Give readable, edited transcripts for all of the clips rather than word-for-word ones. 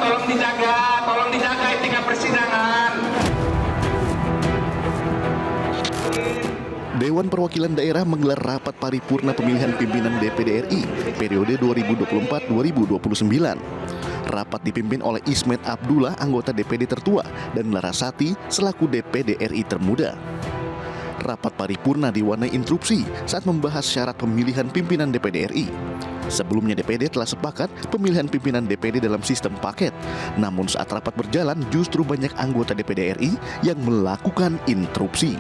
tolong dijaga etika persidangan. Dewan Perwakilan Daerah menggelar rapat paripurna pemilihan pimpinan DPD RI periode 2024-2029. Rapat dipimpin oleh Ismet Abdullah, anggota DPD tertua, dan Larasati selaku DPD RI termuda. Rapat paripurna diwarnai interupsi saat membahas syarat pemilihan pimpinan DPD RI. Sebelumnya DPD telah sepakat pemilihan pimpinan DPD dalam sistem paket. Namun saat rapat berjalan justru banyak anggota DPD RI yang melakukan interupsi.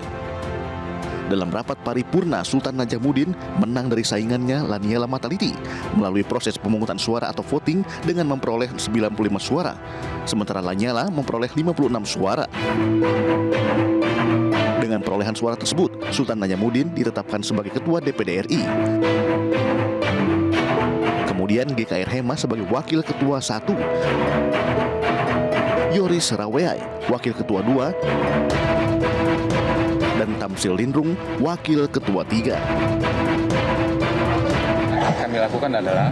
Dalam rapat paripurna, Sultan Najamuddin menang dari saingannya Lanyala Mataliti melalui proses pemungutan suara atau voting dengan memperoleh 95 suara, sementara Lanyala memperoleh 56 suara. Dengan perolehan suara tersebut, Sultan Najamuddin ditetapkan sebagai Ketua DPD RI. Kemudian GKR Hema sebagai Wakil Ketua 1, Yoris Raweai, Wakil Ketua 2, dan Tamsil Lindrung, Wakil Ketua 3. Yang kami lakukan adalah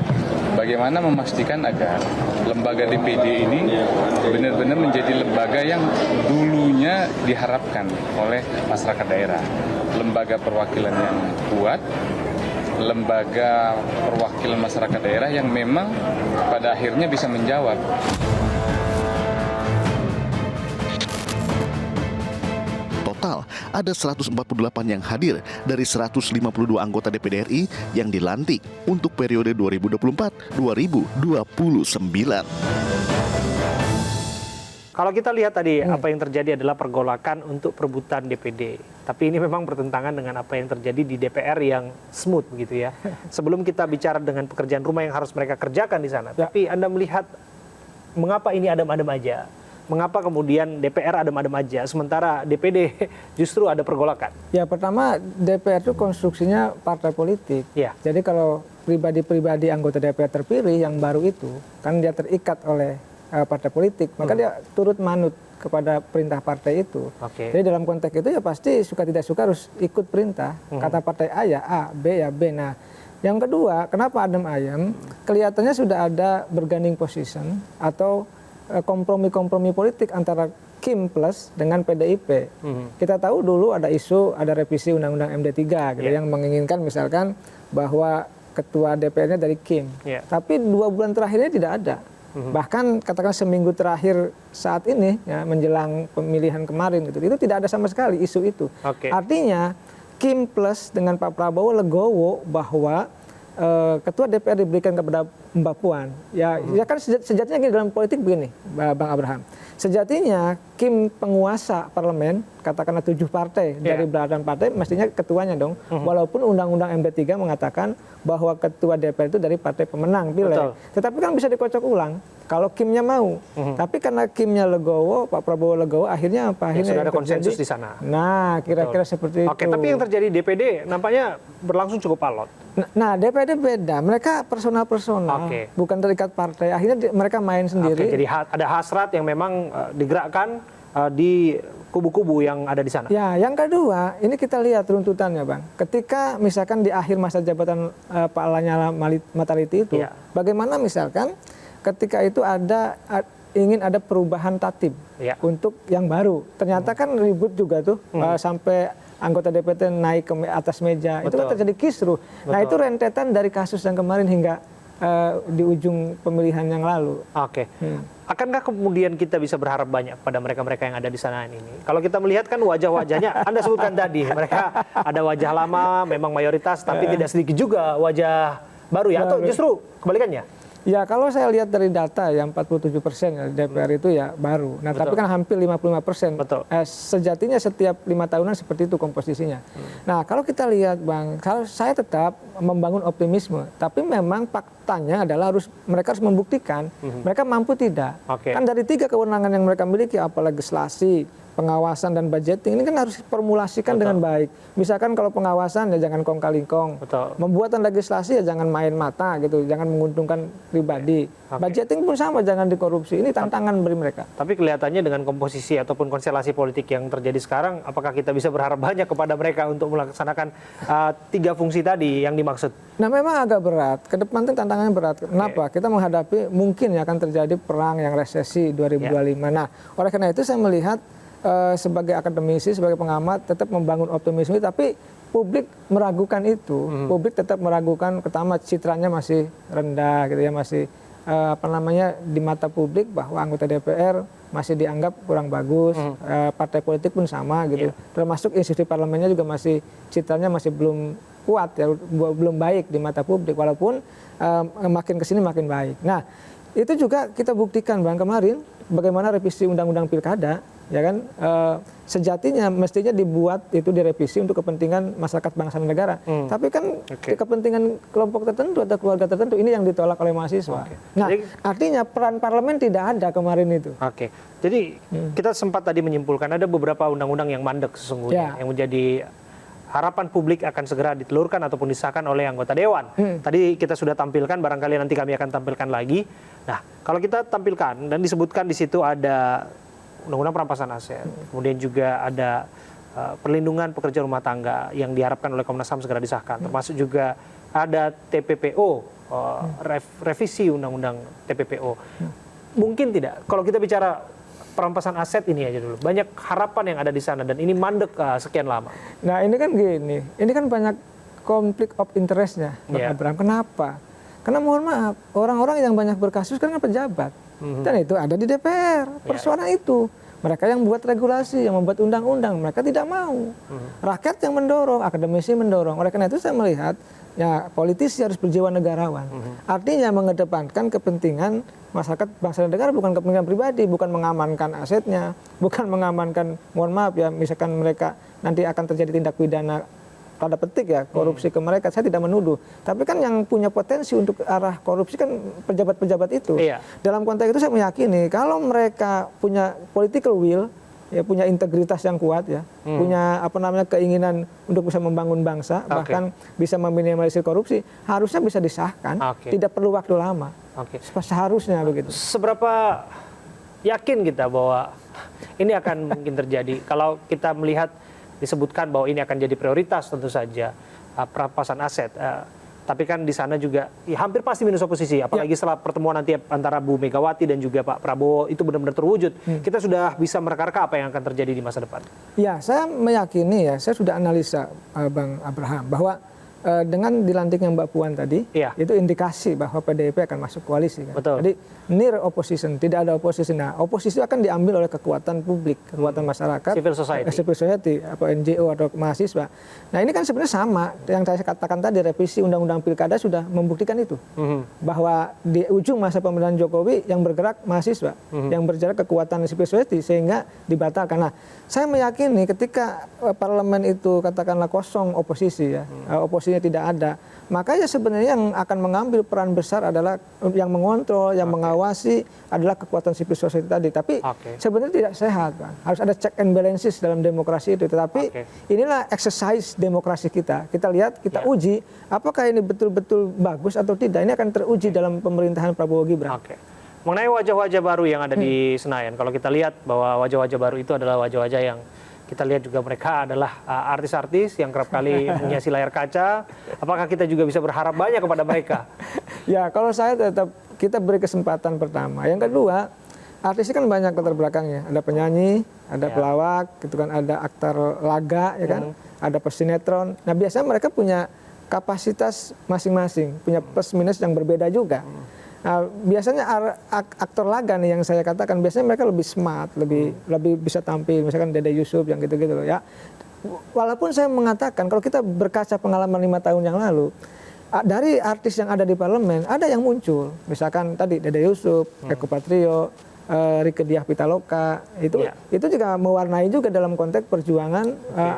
bagaimana memastikan agar lembaga DPD ini benar-benar menjadi lembaga yang dulunya diharapkan oleh masyarakat daerah. Lembaga perwakilan yang kuat, lembaga perwakilan masyarakat daerah yang memang pada akhirnya bisa menjawab. Total ada 148 yang hadir dari 152 anggota DPD RI yang dilantik untuk periode 2024-2029. Kalau kita lihat tadi apa yang terjadi adalah pergolakan untuk perebutan DPD. Tapi ini memang bertentangan dengan apa yang terjadi di DPR yang smooth begitu ya. Sebelum kita bicara dengan pekerjaan rumah yang harus mereka kerjakan di sana. Tapi Anda melihat mengapa ini adem-adem aja? Mengapa kemudian DPR adem-adem aja, sementara DPD justru ada pergolakan? Ya, pertama DPR itu konstruksinya partai politik. Ya. Jadi kalau pribadi-pribadi anggota DPR terpilih yang baru itu, kan dia terikat oleh partai politik, maka dia turut manut kepada perintah partai itu. Jadi dalam konteks itu ya pasti suka tidak suka harus ikut perintah. Kata partai A ya A, B ya B. Nah, yang kedua, kenapa adem ayem? Kelihatannya sudah ada berganding position atau kompromi-kompromi politik antara Kim plus dengan PDIP. Kita tahu dulu ada isu, ada revisi Undang-Undang MD3 gitu, yang menginginkan misalkan bahwa ketua DPR-nya dari Kim. Tapi 2 bulan terakhirnya tidak ada. Bahkan katakan seminggu terakhir saat ini ya, menjelang pemilihan kemarin gitu, itu tidak ada sama sekali isu itu. Artinya Kim plus dengan Pak Prabowo legowo bahwa ketua DPR diberikan kepada Mbak Puan. Ya kan sejatinya gini, dalam politik begini, Bang Abraham. Sejatinya Kim penguasa parlemen, katakanlah 7 partai dari belasan partai, mestinya ketuanya dong. Walaupun Undang-Undang MD3 mengatakan bahwa ketua DPR itu dari partai pemenang pileg. Tetapi kan bisa dikocok ulang kalau Kimnya mau. Tapi karena Kimnya legowo, Pak Prabowo legowo, akhirnya apa? Akhirnya sudah ada konsensus di sana. Nah, kira-kira seperti itu. Tapi yang terjadi di DPD nampaknya berlangsung cukup alot. Nah, DPD beda. Mereka personal-personal, bukan terikat partai. Akhirnya mereka main sendiri. Jadi ada hasrat yang memang digerakkan di kubu-kubu yang ada di sana. Ya, yang kedua, ini kita lihat runtutannya, Bang. Ketika misalkan di akhir masa jabatan Pak Lanyala Mataliti itu, bagaimana misalkan ketika itu ingin ada perubahan tatib untuk yang baru. Ternyata kan ribut juga tuh sampai anggota DPT naik ke atas meja. Itu kan terjadi kisruh. Nah, itu rentetan dari kasus yang kemarin hingga di ujung pemilihan yang lalu. Akankah kemudian kita bisa berharap banyak pada mereka-mereka yang ada di sana ini? Kalau kita melihat kan wajah-wajahnya, Anda sebutkan tadi, mereka ada wajah lama, memang mayoritas, tapi tidak sedikit juga wajah baru ya? Atau justru kebalikannya? Ya, kalau saya lihat dari data yang 47% ya, DPR itu ya baru. Nah, tapi kan hampir 55%. Sejatinya setiap 5 tahunan seperti itu komposisinya. Nah, kalau kita lihat, Bang, kalau saya tetap membangun optimisme, tapi memang faktanya adalah mereka harus membuktikan mereka mampu tidak. Kan dari 3 kewenangan yang mereka miliki, apa legislasi, pengawasan dan budgeting ini kan harus formulasikan dengan baik. Misalkan kalau pengawasan ya jangan kong kali kong. Membuatan legislasi ya jangan main mata gitu, jangan menguntungkan pribadi. Budgeting pun sama, jangan dikorupsi. Ini tantangan bagi mereka. Tapi kelihatannya dengan komposisi ataupun konstelasi politik yang terjadi sekarang, apakah kita bisa berharap banyak kepada mereka untuk melaksanakan 3 fungsi tadi yang dimaksud? Nah memang agak berat, ke depan itu tantangannya berat. Kenapa? Kita menghadapi mungkin ya akan terjadi perang yang resesi 2025. Nah oleh karena itu saya melihat sebagai akademisi, sebagai pengamat tetap membangun optimisme, tapi publik meragukan itu. Publik tetap meragukan, pertama citranya masih rendah gitu ya, masih di mata publik bahwa anggota DPR masih dianggap kurang bagus, partai politik pun sama gitu. Termasuk institusi parlemennya juga masih citranya masih belum kuat ya, belum baik di mata publik, walaupun makin kesini makin baik. Nah itu juga kita buktikan Bang kemarin bagaimana revisi undang-undang pilkada, ya kan, sejatinya mestinya dibuat itu direvisi untuk kepentingan masyarakat bangsa dan negara. Tapi kan kepentingan kelompok tertentu atau keluarga tertentu ini yang ditolak oleh mahasiswa. Nah, artinya peran parlemen tidak ada kemarin itu. Jadi kita sempat tadi menyimpulkan ada beberapa undang-undang yang mandek sesungguhnya, yang menjadi harapan publik akan segera ditelurkan ataupun disahkan oleh anggota dewan. Tadi kita sudah tampilkan, barangkali nanti kami akan tampilkan lagi. Nah, kalau kita tampilkan dan disebutkan di situ ada undang-undang perampasan aset, kemudian juga ada perlindungan pekerja rumah tangga yang diharapkan oleh Komnas HAM segera disahkan, termasuk juga ada TPPO, revisi undang-undang TPPO. Mungkin tidak, kalau kita bicara perampasan aset ini aja dulu, banyak harapan yang ada di sana dan ini mandek sekian lama. Nah ini kan gini, ini kan banyak konflik of interest-nya, Bang Abraham. Kenapa? Karena mohon maaf, orang-orang yang banyak berkasus kan pejabat. Dan itu ada di DPR, persoalan itu. Mereka yang buat regulasi, yang membuat undang-undang, mereka tidak mau. Rakyat yang mendorong, akademisi mendorong. Oleh karena itu saya melihat, ya politisi harus berjiwa negarawan. Artinya mengedepankan kepentingan masyarakat bangsa dan negara, bukan kepentingan pribadi, bukan mengamankan asetnya, bukan mengamankan, mohon maaf ya, misalkan mereka nanti akan terjadi tindak pidana tanda petik ya, korupsi ke mereka, saya tidak menuduh. Tapi kan yang punya potensi untuk arah korupsi kan pejabat-pejabat itu. Dalam konteks itu saya meyakini kalau mereka punya political will, ya punya integritas yang kuat ya, punya keinginan untuk bisa membangun bangsa, bahkan bisa meminimalisir korupsi, harusnya bisa disahkan, tidak perlu waktu lama. Seharusnya begitu. Seberapa yakin kita bahwa ini akan mungkin terjadi? Kalau kita melihat disebutkan bahwa ini akan jadi prioritas tentu saja perampasan aset. Tapi kan di sana juga ya, hampir pasti minus oposisi, apalagi setelah pertemuan nanti antara Bu Megawati dan juga Pak Prabowo itu benar-benar terwujud. Kita sudah bisa mereka-reka apa yang akan terjadi di masa depan. Ya, saya meyakini ya, saya sudah analisa Bang Abraham bahwa dengan dilantiknya Mbak Puan tadi, itu indikasi bahwa PDIP akan masuk koalisi. Kan? Jadi near opposition, tidak ada oposisi. Nah, oposisi akan diambil oleh kekuatan publik, kekuatan masyarakat, civil society, apa NGO atau mahasiswa. Nah, ini kan sebenarnya sama yang saya katakan tadi, revisi undang-undang pilkada sudah membuktikan itu, bahwa di ujung masa pemerintahan Jokowi yang bergerak mahasiswa, yang bergerak kekuatan civil society sehingga dibatalkan. Nah, saya meyakini ketika parlemen itu katakanlah kosong oposisi ya, oposisinya tidak ada, maka ya sebenarnya yang akan mengambil peran besar adalah yang mengontrol, yang mengawasi adalah kekuatan civil society tadi. Tapi sebenarnya tidak sehat, kan. Harus ada check and balances dalam demokrasi itu. Tetapi inilah exercise demokrasi kita. Kita lihat, kita uji apakah ini betul-betul bagus atau tidak. Ini akan teruji dalam pemerintahan Prabowo Gibran. Mengenai wajah-wajah baru yang ada di Senayan, kalau kita lihat bahwa wajah-wajah baru itu adalah wajah-wajah yang kita lihat juga mereka adalah artis-artis yang kerap kali menghiasi layar kaca. Apakah kita juga bisa berharap banyak kepada mereka? Ya, kalau saya tetap kita beri kesempatan pertama. Yang kedua, artis kan banyak latar belakangnya. Ada penyanyi, ada pelawak, gitu kan, ada aktor laga, ya kan, ada pesinetron. Nah, biasanya mereka punya kapasitas masing-masing, punya plus minus yang berbeda juga. Nah, biasanya aktor laga nih yang saya katakan biasanya mereka lebih smart, lebih bisa tampil, misalkan Dede Yusuf yang gitu-gitu loh ya. Walaupun saya mengatakan kalau kita berkaca pengalaman 5 tahun yang lalu, dari artis yang ada di parlemen ada yang muncul, misalkan tadi Dede Yusuf, Eko Patrio, Rieke Diah Pitaloka itu juga mewarnai juga dalam konteks perjuangan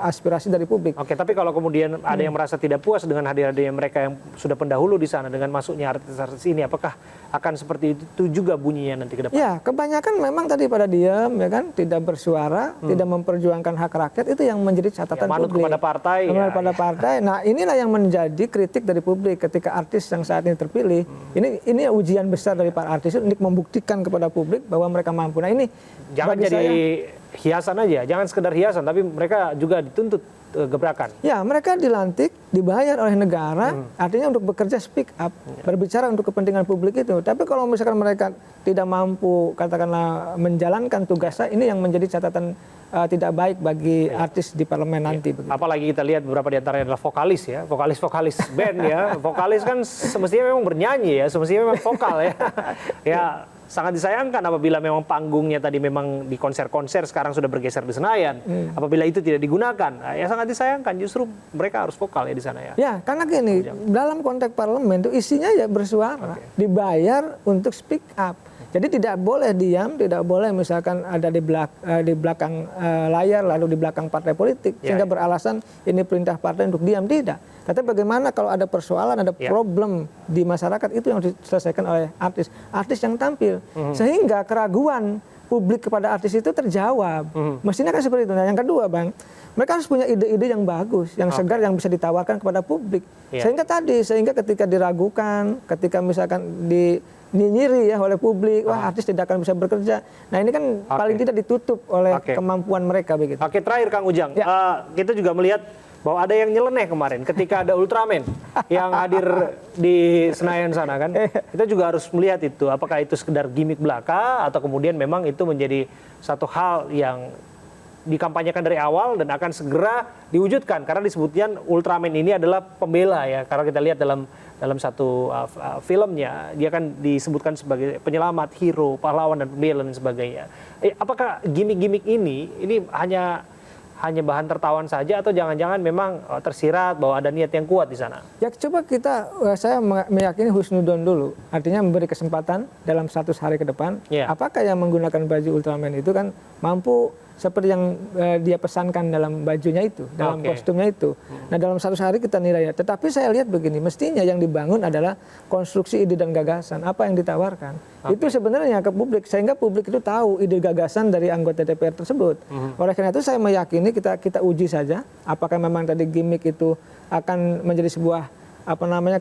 aspirasi dari publik. Oke, tapi kalau kemudian ada yang merasa tidak puas dengan hadirnya mereka yang sudah pendahulu di sana dengan masuknya artis-artis ini, apakah akan seperti itu juga bunyinya nanti ke depan? Ya, kebanyakan memang tadi pada diam, ya kan, tidak bersuara, tidak memperjuangkan hak rakyat, itu yang menjadi catatan manut publik. kepada partai. Kepada partai. Nah, inilah yang menjadi kritik dari publik ketika artis yang saat ini terpilih. Ini ujian besar dari para artis untuk membuktikan kepada publik bahwa mereka mampu. Nah, ini jangan jadi hiasan aja, jangan sekedar hiasan, tapi mereka juga dituntut gebrakan. Ya, mereka dilantik, dibayar oleh negara, artinya untuk bekerja speak up, berbicara untuk kepentingan publik itu. Tapi kalau misalkan mereka tidak mampu, katakanlah menjalankan tugasnya, ini yang menjadi catatan tidak baik bagi artis di parlemen nanti. Begitu. Apalagi kita lihat beberapa di antaranya adalah vokalis ya, vokalis band ya. Vokalis kan semestinya memang bernyanyi ya, semestinya memang vokal ya. Ya, sangat disayangkan apabila memang panggungnya tadi memang di konser-konser sekarang sudah bergeser di Senayan. Apabila itu tidak digunakan, ya sangat disayangkan. Justru mereka harus vokal ya di sana ya. Ya, karena gini, dalam konteks parlemen itu isinya ya bersuara, dibayar untuk speak up. Jadi tidak boleh diam, tidak boleh misalkan ada di belakang layar lalu di belakang partai politik sehingga beralasan ini perintah partai untuk diam, tidak. Tapi bagaimana kalau ada persoalan, ada problem di masyarakat, itu yang diselesaikan oleh artis yang tampil. Sehingga keraguan publik kepada artis itu terjawab. Mestinya kan seperti itu. Nah, yang kedua, Bang, mereka harus punya ide-ide yang bagus, yang segar, yang bisa ditawarkan kepada publik. Sehingga ketika diragukan, ketika misalkan dinyinyiri ya oleh publik, wah artis tidak akan bisa bekerja. Nah, ini kan paling tidak ditutup oleh kemampuan mereka begitu. Oke, terakhir Kang Ujang, kita juga melihat bahwa ada yang nyeleneh kemarin ketika ada Ultraman yang hadir di Senayan sana kan. Kita juga harus melihat itu, apakah itu sekedar gimmick belaka atau kemudian memang itu menjadi satu hal yang dikampanyekan dari awal dan akan segera diwujudkan, karena disebutkan Ultraman ini adalah pembela ya, karena kita lihat dalam satu filmnya dia kan disebutkan sebagai penyelamat, hero, pahlawan dan pembela dan sebagainya. Apakah gimmick-gimmick ini hanya bahan tertawan saja atau jangan-jangan memang tersirat bahwa ada niat yang kuat di sana? Ya, coba saya meyakini husnudon dulu, artinya memberi kesempatan dalam 100 hari ke depan. Apakah yang menggunakan baju Ultraman itu kan mampu seperti yang dia pesankan dalam bajunya itu, dalam kostumnya itu. Nah, dalam 100 hari kita nilai. Tetapi saya lihat begini, mestinya yang dibangun adalah konstruksi ide dan gagasan. Apa yang ditawarkan? Itu sebenarnya ke publik, sehingga publik itu tahu ide gagasan dari anggota DPR tersebut. Oleh karena itu saya meyakini kita uji saja, apakah memang tadi gimmick itu akan menjadi sebuah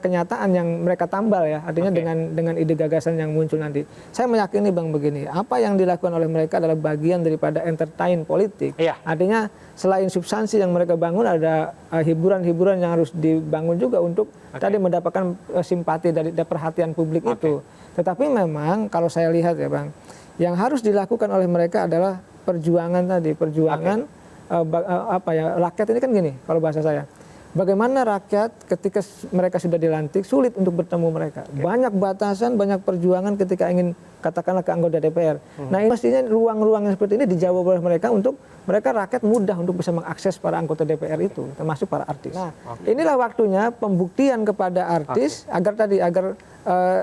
kenyataan yang mereka tambal ya, artinya dengan ide gagasan yang muncul nanti. Saya meyakini Bang begini, apa yang dilakukan oleh mereka adalah bagian daripada entertain politik. Artinya selain substansi yang mereka bangun, ada hiburan-hiburan yang harus dibangun juga untuk tadi mendapatkan simpati dari perhatian publik itu. Tetapi memang kalau saya lihat ya Bang, yang harus dilakukan oleh mereka adalah perjuangan tadi, rakyat ini kan gini kalau bahasa saya. Bagaimana rakyat ketika mereka sudah dilantik sulit untuk bertemu mereka. Banyak batasan, banyak perjuangan ketika ingin katakanlah ke anggota DPR. Nah, ini mestinya ruang-ruang yang seperti ini dijawab oleh mereka untuk mereka rakyat mudah untuk bisa mengakses para anggota DPR itu, termasuk para artis. Nah, inilah waktunya pembuktian kepada artis agar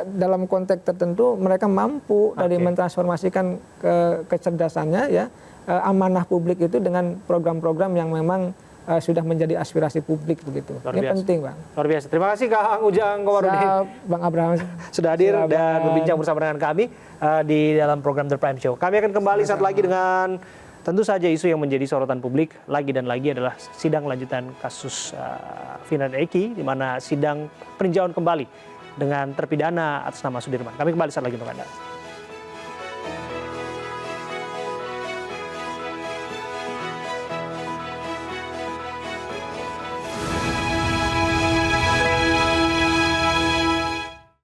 dalam konteks tertentu mereka mampu dari mentransformasikan kecerdasannya ya, amanah publik itu dengan program-program yang memang sudah menjadi aspirasi publik begitu. Ini penting Bang. Luar biasa. Terima kasih Kang Ujang Komarudin. Bang Abraham sudah hadir dan berbincang bersama dengan kami di dalam program The Prime Show. Kami akan kembali saat lagi dengan tentu saja isu yang menjadi sorotan publik lagi dan lagi adalah sidang lanjutan kasus Vina dan Eki, di mana sidang peninjauan kembali dengan terpidana atas nama Sudirman. Kami kembali saat lagi untuk Anda.